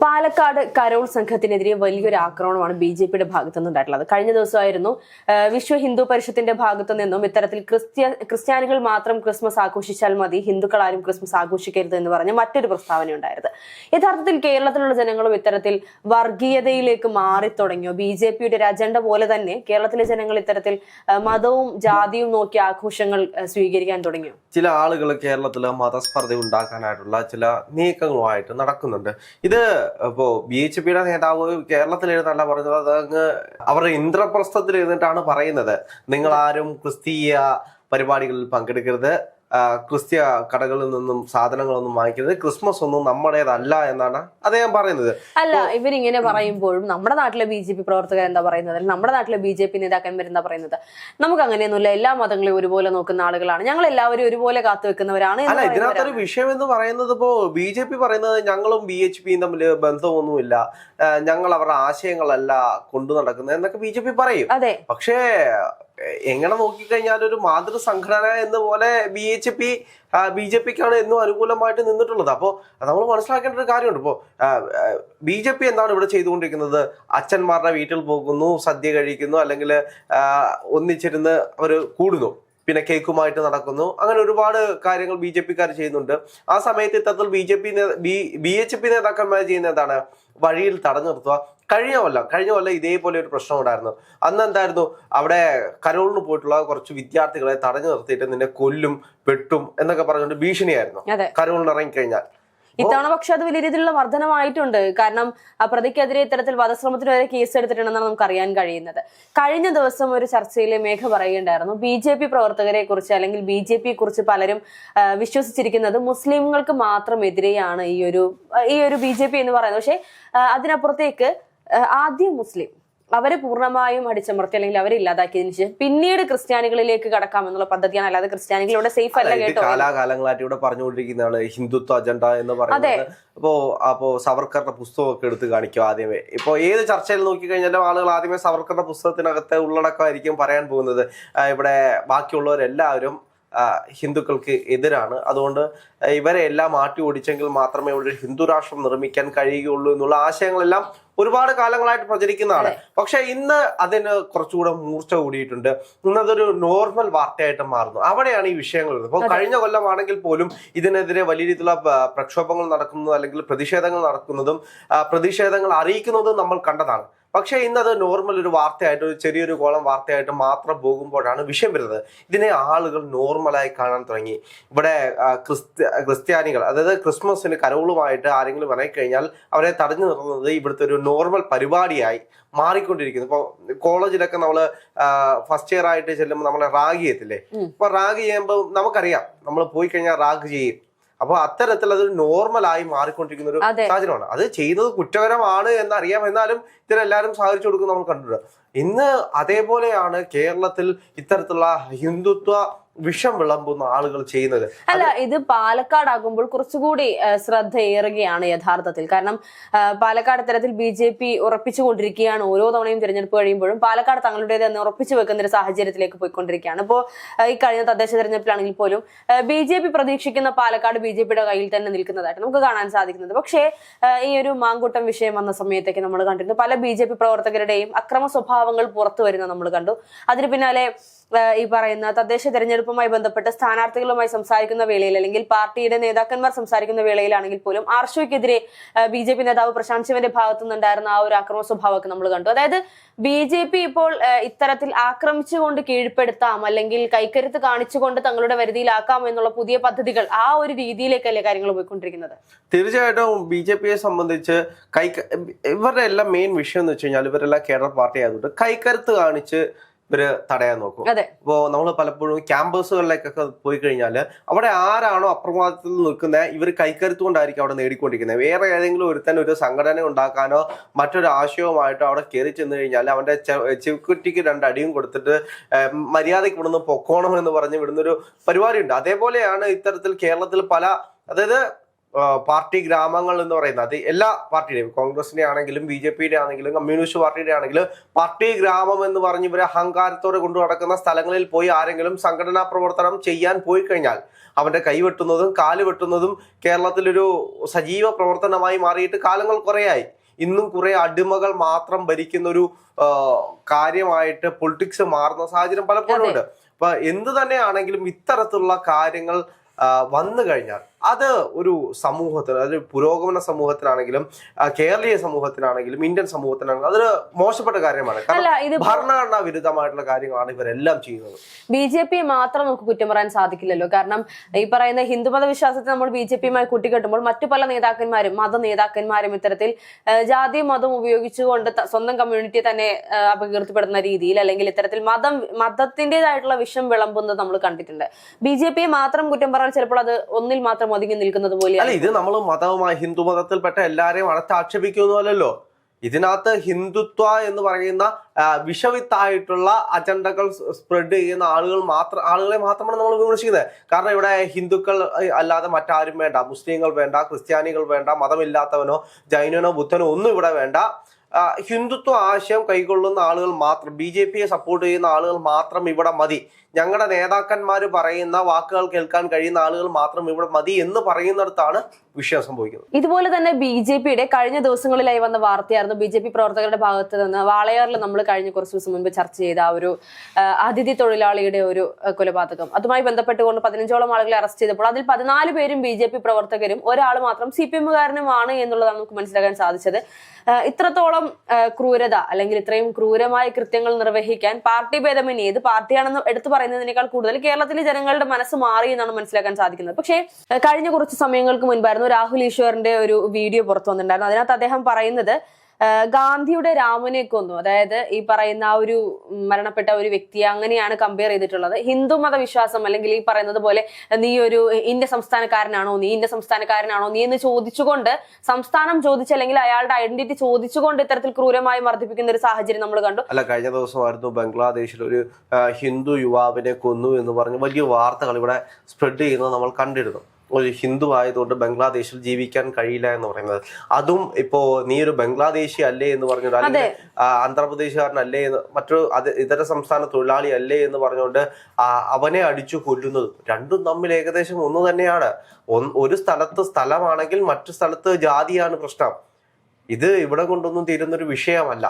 Palakkad Carol സംഘത്തിനെതിരെ വലിയൊരു ആക്രമണമാണ് ബി.ജെ.പിയുടെ ഭാഗത്തു നിന്നുണ്ടായിട്ടുള്ളത്. കഴിഞ്ഞ ദിവസമായിരുന്നു വിശ്വ ഹിന്ദു പരിഷത്തിന്റെ ഭാഗത്തു നിന്നും ഇത്തരത്തിൽ ക്രിസ്ത്യാനികൾ മാത്രം ക്രിസ്മസ് ആഘോഷിച്ചാൽ മതി, ഹിന്ദുക്കൾ ആരും ക്രിസ്മസ് ആഘോഷിക്കരുത് എന്ന് പറഞ്ഞ് മറ്റൊരു പ്രസ്താവന ഉണ്ടായത്. യഥാർത്ഥത്തിൽ കേരളത്തിലുള്ള ജനങ്ങളും ഇത്തരത്തിൽ വർഗീയതയിലേക്ക് മാറി തുടങ്ങിയോ? ബി.ജെ.പിയുടെ ഒരു അജണ്ട പോലെ തന്നെ കേരളത്തിലെ ജനങ്ങൾ ഇത്തരത്തിൽ മതവും ജാതിയും നോക്കി ആഘോഷങ്ങൾ സ്വീകരിക്കാൻ തുടങ്ങിയോ? ചില ആളുകൾ കേരളത്തിൽ മതസ്പർദ്ധ ഉണ്ടാക്കാനായിട്ടുള്ള ചില നീക്കങ്ങളുമായിട്ട് നടക്കുന്നുണ്ട്. ഇത് ഇപ്പോ ബി.ജെ.പിയുടെ നേതാവ് കേരളത്തിലിരുന്നല്ല പറഞ്ഞത്, അതങ്ങ് അവരുടെ ഇന്ദ്രപ്രസ്ഥത്തിൽ ഇരുന്നിട്ടാണ് പറയുന്നത്. നിങ്ങൾ ആരും ക്രിസ്തീയ പരിപാടികളിൽ പങ്കെടുക്കരുത്, ക്രിസ്ത്യ കടകളിൽ നിന്നും സാധനങ്ങളൊന്നും വാങ്ങിക്കരുത്, ക്രിസ്മസ് ഒന്നും നമ്മുടേതല്ല എന്നാണ് അദ്ദേഹം പറയുന്നത്. അല്ല, ഇവരിങ്ങനെ പറയുമ്പോഴും നമ്മുടെ നാട്ടിലെ ബി.ജെ.പി പ്രവർത്തകർ എന്താ പറയുന്നത്, നമ്മുടെ നാട്ടിലെ ബി.ജെ.പി നേതാക്കന്മാർ എന്താ പറയുന്നത്? നമുക്ക് അങ്ങനെയൊന്നുമില്ല, എല്ലാ മതങ്ങളെയും ഒരുപോലെ നോക്കുന്ന ആളുകളാണ്, ഞങ്ങൾ എല്ലാവരും ഒരുപോലെ കാത്തുവെക്കുന്നവരാണ്. അല്ല, ഇതിനകത്തൊരു വിഷയം എന്ന് പറയുന്നത്, ഇപ്പോ ബി.ജെ.പി പറയുന്നത് ഞങ്ങളും ബി.എച്ച്.പിയും തമ്മിൽ ബന്ധമൊന്നുമില്ല, ഞങ്ങൾ അവരുടെ ആശയങ്ങളല്ല കൊണ്ടു നടക്കുന്നത് എന്നൊക്കെ ബി.ജെ.പി പറയും. അതെ, പക്ഷേ എങ്ങനെ നോക്കിക്കഴിഞ്ഞാൽ ഒരു മാതൃ സംഘടന എന്ന പോലെ ബി.ജെ.പിക്കാണ് എന്നും അനുകൂലമായിട്ട് നിന്നിട്ടുള്ളത്. അപ്പോൾ നമ്മൾ മനസ്സിലാക്കേണ്ട ഒരു കാര്യമുണ്ട്. ഇപ്പോൾ ബി.ജെ.പി എന്താണ് ഇവിടെ ചെയ്തുകൊണ്ടിരിക്കുന്നത്? അച്ഛന്മാരുടെ വീട്ടിൽ പോകുന്നു, സദ്യ കഴിക്കുന്നു, അല്ലെങ്കിൽ ഒന്നിച്ചിരുന്ന് അവർ കൂടുന്നു, പിന്നെ കേക്കുമായിട്ട് നടക്കുന്നു, അങ്ങനെ ഒരുപാട് കാര്യങ്ങൾ ബി.ജെ.പിക്കാർ ചെയ്യുന്നുണ്ട്. ആ സമയത്ത് ഇത്തരത്തിൽ ബി.എച്ച്.പി നേതാക്കന്മാർ ചെയ്യുന്ന എന്താണ്? വഴിയിൽ തടഞ്ഞു നിർത്തുക. കഴിഞ്ഞ കൊല്ലം ഇതേപോലെ ഒരു പ്രശ്നം ഉണ്ടായിരുന്നു. അന്ന് എന്തായിരുന്നു? അവിടെ കരോളിന് പോയിട്ടുള്ള കുറച്ച് വിദ്യാർത്ഥികളെ തടഞ്ഞു നിർത്തിയിട്ട് നിന്നെ കൊല്ലും, വെട്ടും എന്നൊക്കെ പറഞ്ഞുകൊണ്ട് ഭീഷണിയായിരുന്നു കരോളിന് ഇറങ്ങിക്കഴിഞ്ഞാൽ. ഇത്തവണ പക്ഷെ അത് വലിയ രീതിയിലുള്ള വർധനമായിട്ടുണ്ട്. കാരണം ആ പ്രതിക്കെതിരെ ഇത്തരത്തിൽ വധശ്രമത്തിന് വരെ കേസ് എടുത്തിട്ടുണ്ടെന്നാണ് നമുക്ക് അറിയാൻ കഴിയുന്നത്. കഴിഞ്ഞ ദിവസം ഒരു ചർച്ചയിൽ മേഘ പറയുകയുണ്ടായിരുന്നു, ബി.ജെ.പി പ്രവർത്തകരെ കുറിച്ച് അല്ലെങ്കിൽ ബി.ജെ.പിയെ കുറിച്ച് പലരും വിശ്വസിച്ചിരിക്കുന്നത് മുസ്ലിങ്ങൾക്ക് മാത്രം എതിരെയാണ് ഈ ഒരു ബി.ജെ.പി എന്ന് പറയുന്നത്. പക്ഷെ അതിനപ്പുറത്തേക്ക് ആദ്യം മുസ്ലിം അവരെ പൂർണ്ണമായും അടിച്ചമർത്തി അല്ലെങ്കിൽ അവരെ ഇല്ലാതാക്കിയതിനു ശേഷം പിന്നീട് ക്രിസ്ത്യാനികളിലേക്ക് കടക്കാമെന്നുള്ള പദ്ധതിയാണ്. അല്ലാതെ ക്രിസ്ത്യാനികൾ ഇവിടെ സേഫ് അല്ല കേട്ടോ. കാലാകാലങ്ങളായിട്ട് ഇവിടെ പറഞ്ഞുകൊണ്ടിരിക്കുന്നതാണ് ഹിന്ദുത്വ അജണ്ട എന്ന് പറയുന്നത്. അപ്പോ സവർക്കറുടെ പുസ്തകമൊക്കെ എടുത്ത് കാണിക്കും ആദ്യമേ. ഇപ്പൊ ഏത് ചർച്ചയിൽ നോക്കിക്കഴിഞ്ഞാലും ആളുകൾ ആദ്യമേ സവർക്കറുടെ പുസ്തകത്തിനകത്തെ ഉള്ളടക്കമായിരിക്കും പറയാൻ പോകുന്നത്. ഇവിടെ ബാക്കിയുള്ളവരെല്ലാവരും ഹിന്ദുക്കൾക്ക് എതിരാണ്, അതുകൊണ്ട് ഇവരെ എല്ലാം മാറ്റി ഓടിച്ചെങ്കിൽ മാത്രമേ ഇവിടെ ഹിന്ദു രാഷ്ട്രം നിർമ്മിക്കാൻ കഴിയുകയുള്ളൂ എന്നുള്ള ആശയങ്ങളെല്ലാം ഒരുപാട് കാലങ്ങളായിട്ട് പ്രചരിക്കുന്നതാണ്. പക്ഷെ ഇന്ന് അതിന് കുറച്ചുകൂടെ മൂർച്ച കൂടിയിട്ടുണ്ട്. ഇന്നതൊരു നോർമൽ വാർത്തയായിട്ട് മാറുന്നു. അവിടെയാണ് ഈ വിഷയങ്ങൾ വരുന്നത്. ഇപ്പോൾ കഴിഞ്ഞ കൊല്ലമാണെങ്കിൽ പോലും ഇതിനെതിരെ വലിയ രീതിയിലുള്ള പ്രക്ഷോഭങ്ങൾ നടക്കുന്നതും അല്ലെങ്കിൽ പ്രതിഷേധങ്ങൾ നടക്കുന്നതും പ്രതിഷേധങ്ങൾ അറിയിക്കുന്നതും നമ്മൾ കണ്ടതാണ്. പക്ഷെ ഇന്നത് നോർമൽ ഒരു വാർത്തയായിട്ട്, ഒരു ചെറിയൊരു കോളം വാർത്തയായിട്ട് മാത്രം പോകുമ്പോഴാണ് വിഷയം വരുന്നത്. ഇതിനെ ആളുകൾ നോർമലായി കാണാൻ തുടങ്ങി. ഇവിടെ ക്രിസ്ത്യാനികൾ, അതായത് ക്രിസ്മസിന് കരോളുമായിട്ട് ആരെങ്കിലും ഇറങ്ങിക്കഴിഞ്ഞാൽ അവരെ തടഞ്ഞു നിർത്തുന്നത് ഇവിടുത്തെ ഒരു നോർമൽ പരിപാടിയായി മാറിക്കൊണ്ടിരിക്കുന്നു. ഇപ്പൊ കോളേജിലൊക്കെ നമ്മള് ഫസ്റ്റ് ഇയർ ആയിട്ട് ചെല്ലുമ്പോൾ നമ്മളെ റാഗ് ചെയ്യത്തില്ലേ? അപ്പൊ റാഗ് ചെയ്യുമ്പോൾ നമുക്കറിയാം നമ്മൾ പോയി കഴിഞ്ഞാൽ റാഗ് ചെയ്യും. അപ്പൊ അത്തരത്തിൽ അതൊരു നോർമലായി മാറിക്കൊണ്ടിരിക്കുന്ന ഒരു സാഹചര്യമാണ്. അത് ചെയ്യുന്നത് കുറ്റകരമാണ് എന്നറിയാം, എന്നാലും ഇതിനെല്ലാവരും സഹകരിച്ചു കൊടുക്കുന്നത് നമ്മൾ കണ്ടിട്ടുണ്ട്. ഇന്ന് അതേപോലെയാണ് കേരളത്തിൽ ഇത്തരത്തിലുള്ള ഹിന്ദുത്വ വിഷം വിളമ്പുന്ന ആളുകൾ ചെയ്യുന്നത്. അല്ല, ഇത് പാലക്കാടാകുമ്പോൾ കുറച്ചുകൂടി ശ്രദ്ധയേറുകയാണ് യഥാർത്ഥത്തിൽ. കാരണം പാലക്കാട് ഇത്തരത്തിൽ ബി.ജെ.പി ഉറപ്പിച്ചുകൊണ്ടിരിക്കുകയാണ്. ഓരോ തവണയും തിരഞ്ഞെടുപ്പ് കഴിയുമ്പോഴും പാലക്കാട് തങ്ങളുടേത് എന്ന് ഉറപ്പിച്ചു വെക്കുന്ന ഒരു സാഹചര്യത്തിലേക്ക് പോയിക്കൊണ്ടിരിക്കുകയാണ്. ഇപ്പോൾ ഈ കഴിഞ്ഞ തദ്ദേശ തെരഞ്ഞെടുപ്പിലാണെങ്കിൽ പോലും ബി.ജെ.പി പ്രതീക്ഷിക്കുന്ന പാലക്കാട് ബി.ജെ.പിയുടെ കയ്യിൽ തന്നെ നിൽക്കുന്നതായിട്ട് നമുക്ക് കാണാൻ സാധിക്കുന്നത്. പക്ഷേ ഈ ഒരു മാങ്കൂട്ടം വിഷയം വന്ന സമയത്തേക്ക് നമ്മൾ കണ്ടിരുന്നു പല ബി.ജെ.പി പ്രവർത്തകരുടെയും അക്രമ സ്വഭാവങ്ങൾ പുറത്തു വരുന്നത് നമ്മൾ കണ്ടു. അതിന് പിന്നാലെ ഈ പറയുന്ന തദ്ദേശ തെരഞ്ഞെടുപ്പുമായി ബന്ധപ്പെട്ട് സ്ഥാനാർത്ഥികളുമായി സംസാരിക്കുന്ന വേളയിൽ അല്ലെങ്കിൽ പാർട്ടിയുടെ നേതാക്കന്മാർ സംസാരിക്കുന്ന വേളയിലാണെങ്കിൽ പോലും ആർഷോയ്ക്കെതിരെ ബി.ജെ.പി നേതാവ് പ്രശാന്ത് ശിവന്റെ ഭാഗത്തു നിന്നുണ്ടായിരുന്ന ആ ഒരു ആക്രമണ സ്വഭാവമൊക്കെ നമ്മൾ കണ്ടു. അതായത് ബി.ജെ.പി ഇപ്പോൾ ഇത്തരത്തിൽ ആക്രമിച്ചുകൊണ്ട് കീഴ്പ്പെടുത്താം അല്ലെങ്കിൽ കൈക്കരുത്ത് കാണിച്ചുകൊണ്ട് തങ്ങളുടെ വരുതിയിലാക്കാം എന്നുള്ള പുതിയ പദ്ധതികൾ, ആ ഒരു രീതിയിലേക്കല്ലേ കാര്യങ്ങൾ പോയിക്കൊണ്ടിരിക്കുന്നത്? തീർച്ചയായിട്ടും ബി.ജെ.പിയെ സംബന്ധിച്ച് ഇവരുടെ എല്ലാം മെയിൻ വിഷയം എന്ന് വെച്ച് കഴിഞ്ഞാൽ ഇവരെല്ലാം കേഡർ പാർട്ടി ആയതുകൊണ്ട് കൈക്കരുത്ത് കാണിച്ച് ഇവര് തടയാൻ നോക്കും. ഇപ്പോ നമ്മൾ പലപ്പോഴും ക്യാമ്പസുകളിലേക്കൊക്കെ പോയി കഴിഞ്ഞാൽ അവിടെ ആരാണോ അപ്രമാദത്തിൽ നിൽക്കുന്നത് ഇവർ കൈക്കരുത്ത് കൊണ്ടായിരിക്കും അവിടെ നേടിക്കൊണ്ടിരിക്കുന്നത്. വേറെ ഏതെങ്കിലും ഒരു സംഘടന ഉണ്ടാക്കാനോ മറ്റൊരു ആശയവുമായിട്ടോ അവിടെ കയറി ചെന്ന് കഴിഞ്ഞാൽ അവന്റെ ചെവിക്കുറ്റിക്ക് 2 അടിയും കൊടുത്തിട്ട് മര്യാദയ്ക്ക് ഇവിടുന്ന് പൊക്കോണം എന്ന് പറഞ്ഞ് വിടുന്നൊരു പരിപാടിയുണ്ട്. അതേപോലെയാണ് ഇത്തരത്തിൽ കേരളത്തിൽ അതായത് പാർട്ടി ഗ്രാമങ്ങൾ എന്ന് പറയുന്നത് അത് എല്ലാ പാർട്ടിയുടെയും കോൺഗ്രസിന്റെ ആണെങ്കിലും BJPയുടെ ആണെങ്കിലും കമ്മ്യൂണിസ്റ്റ് പാർട്ടിയുടെ ആണെങ്കിലും പാർട്ടി ഗ്രാമം എന്ന് പറഞ്ഞ് ഇവരെ അഹങ്കാരത്തോടെ കൊണ്ടു നടക്കുന്ന സ്ഥലങ്ങളിൽ പോയി ആരെങ്കിലും സംഘടനാ പ്രവർത്തനം ചെയ്യാൻ പോയി കഴിഞ്ഞാൽ അവന്റെ കൈ വെട്ടുന്നതും കാല് വെട്ടുന്നതും കേരളത്തിലൊരു സജീവ പ്രവർത്തനമായി മാറിയിട്ട് കാലങ്ങൾ കുറേയായി. ഇന്നും കുറെ അടിമകൾ മാത്രം ഭരിക്കുന്ന ഒരു കാര്യമായിട്ട് പൊളിറ്റിക്സ് മാറുന്ന സാഹചര്യം പലപ്പോഴും ഉണ്ട്. അപ്പൊ എന്ത് തന്നെയാണെങ്കിലും ഇത്തരത്തിലുള്ള കാര്യങ്ങൾ വന്നു കഴിഞ്ഞാൽ അത് ഒരു സമൂഹത്തിന്, അതൊരു പുരോഗമന സമൂഹത്തിനാണെങ്കിലും കേരളീയ സമൂഹത്തിനാണെങ്കിലും ഇന്ത്യൻ സമൂഹത്തിനാണെങ്കിലും അതൊരു മോശപ്പെട്ട കാര്യമാണ്. കാരണം ഭരണഘടനാ വിരുദ്ധമായിട്ടുള്ള കാര്യങ്ങളാണ് ഇവരെല്ലാം ചെയ്യുന്നത്. BJP മാത്രം നമുക്ക് കുറ്റം പറയാൻ സാധിക്കില്ലല്ലോ. കാരണം ഈ പറയുന്ന ഹിന്ദുമത വിശ്വാസത്തെ നമ്മൾ BJPയുമായി കൂട്ടിക്കെട്ടുമ്പോൾ മറ്റു പല നേതാക്കന്മാരും മത നേതാക്കന്മാരും ഇത്തരത്തിൽ ജാതി മതം ഉപയോഗിച്ചുകൊണ്ട് സ്വന്തം കമ്മ്യൂണിറ്റിയെ തന്നെ അപകീർത്തിപ്പെടുന്ന രീതിയിൽ അല്ലെങ്കിൽ ഇത്തരത്തിൽ മതത്തിൻ്റെതായിട്ടുള്ള വിഷം വിളമ്പുന്നത് നമ്മൾ കണ്ടിട്ടുണ്ട്. BJPയെ മാത്രം കുറ്റം പറയാൻ ചിലപ്പോൾ അത് ഒന്നിൽ മാത്രം ഒതുങ്ങി നിൽക്കുന്നത് പോലെ. അല്ല, ഇത് നമ്മൾ മതവുമായി ഹിന്ദു മതത്തിൽപ്പെട്ട എല്ലാരെയും അടച്ചാക്ഷേപിക്കുന്നതല്ലോ. ഇതിനകത്ത് ഹിന്ദുത്വ എന്ന് പറയുന്ന വിഷവിത്തായിട്ടുള്ള അജണ്ടകൾ സ്പ്രെഡ് ചെയ്യുന്ന ആളുകളെ മാത്രമാണ് നമ്മൾ വിമർശിക്കുന്നത്. കാരണം ഇവിടെ ഹിന്ദുക്കൾ അല്ലാതെ മറ്റാരും വേണ്ട, മുസ്ലിങ്ങൾ വേണ്ട, ക്രിസ്ത്യാനികൾ വേണ്ട, മതമില്ലാത്തവനോ ജൈനനോ ബുദ്ധനോ ഒന്നും ഇവിടെ വേണ്ട. ഹിന്ദുത്വ ആശയം കൈക്കൊള്ളുന്ന ആളുകൾ മാത്രം, BJPയെ സപ്പോർട്ട് ചെയ്യുന്ന ആളുകൾ മാത്രം ഇവിടെ മതി, ഞങ്ങളുടെ നേതാക്കന്മാർ പറയുന്ന വാക്കുകൾ കേൾക്കാൻ കഴിയുന്ന ആളുകൾ മാത്രം ഇവിടെ മതി എന്ന് പറയുന്നിടത്താണ് വിഷയം സംഭവിക്കുന്നത്. ഇതുപോലെ തന്നെ BJPയുടെ കഴിഞ്ഞ ദിവസങ്ങളിലായി വന്ന വാർത്തയായിരുന്നു BJP പ്രവർത്തകരുടെ ഭാഗത്ത് നിന്ന് വാളയാറിൽ നമ്മൾ കഴിഞ്ഞ കുറച്ച് ദിവസം മുൻപ് ചർച്ച ചെയ്ത ആ ഒരു അതിഥി തൊഴിലാളിയുടെ ഒരു കൊലപാതകം. അതുമായി ബന്ധപ്പെട്ടുകൊണ്ട് 15ഓളം ആളുകളെ അറസ്റ്റ് ചെയ്തപ്പോൾ അതിൽ 14 പേരും BJP പ്രവർത്തകരും ഒരാൾ മാത്രം CPMകാരനുമാണ് എന്നുള്ളതാണ് നമുക്ക് മനസ്സിലാക്കാൻ സാധിച്ചത്. ഇത്രത്തോളം ക്രൂരത അല്ലെങ്കിൽ ഇത്രയും ക്രൂരമായ കൃത്യങ്ങൾ നിർവഹിക്കാൻ പാർട്ടി ഭേദമന്യേ ഏത് പാർട്ടിയാണെന്ന് എടുത്തു പറയുന്നതിനേക്കാൾ കൂടുതൽ കേരളത്തിലെ ജനങ്ങളുടെ മനസ്സ് മാറി എന്നാണ് മനസ്സിലാക്കാൻ സാധിക്കുന്നത്. പക്ഷേ കഴിഞ്ഞ കുറച്ച് സമയങ്ങൾക്ക് മുൻപായിരുന്നു രാഹുൽ ഈശ്വറിന്റെ ഒരു വീഡിയോ പുറത്തു വന്നിട്ടുണ്ടായിരുന്നു. അതിനകത്ത് അദ്ദേഹം പറയുന്നത് ഗാന്ധിയുടെ രാമനെ കൊന്നു, അതായത് ഈ പറയുന്ന ആ ഒരു മരണപ്പെട്ട ഒരു വ്യക്തിയെ അങ്ങനെയാണ് കമ്പയർ ചെയ്തിട്ടുള്ളത്. ഹിന്ദുമത വിശ്വാസം അല്ലെങ്കിൽ ഈ പറയുന്നത് പോലെ നീ ഒരു ഇന്ത്യ സംസ്ഥാനക്കാരനാണോ നീ എന്ന് ചോദിച്ചുകൊണ്ട് സംസ്ഥാനം ചോദിച്ചല്ലെങ്കിൽ അയാളുടെ ഐഡന്റിറ്റി ചോദിച്ചുകൊണ്ട് ഇത്തരത്തിൽ ക്രൂരമായി മർദ്ദിപ്പിക്കുന്ന ഒരു സാഹചര്യം നമ്മൾ കണ്ടു. അല്ല, കഴിഞ്ഞ ദിവസമായിരുന്നു ബംഗ്ലാദേശിൽ ഒരു ഹിന്ദു യുവാവിനെ കൊന്നു എന്ന് പറഞ്ഞ് വലിയ വാർത്തകൾ ഇവിടെ സ്പ്രെഡ് ചെയ്യുന്നത് നമ്മൾ കണ്ടിരുന്നു. ഒരു ഹിന്ദു ആയതുകൊണ്ട് ബംഗ്ലാദേശിൽ ജീവിക്കാൻ കഴിയില്ല എന്ന് പറയുന്നത്. അതും ഇപ്പോ നീ ഒരു ബംഗ്ലാദേശി അല്ലേ എന്ന് പറഞ്ഞത്, അല്ലെങ്കിൽ ആന്ധ്രാപ്രദേശുകാരനല്ലേ എന്ന്, മറ്റൊരു ഇതര സംസ്ഥാന തൊഴിലാളി അല്ലേ എന്ന് പറഞ്ഞുകൊണ്ട് അവനെ അടിച്ചു കൊല്ലുന്നത് രണ്ടും തമ്മിൽ ഏകദേശം ഒന്ന് തന്നെയാണ്. ഒരു സ്ഥലത്ത് സ്ഥലമാണെങ്കിൽ മറ്റു സ്ഥലത്ത് ജാതിയാണ് പ്രശ്നം. ഇത് ഇവിടെ കൊണ്ടൊന്നും തീരുന്നൊരു വിഷയമല്ല.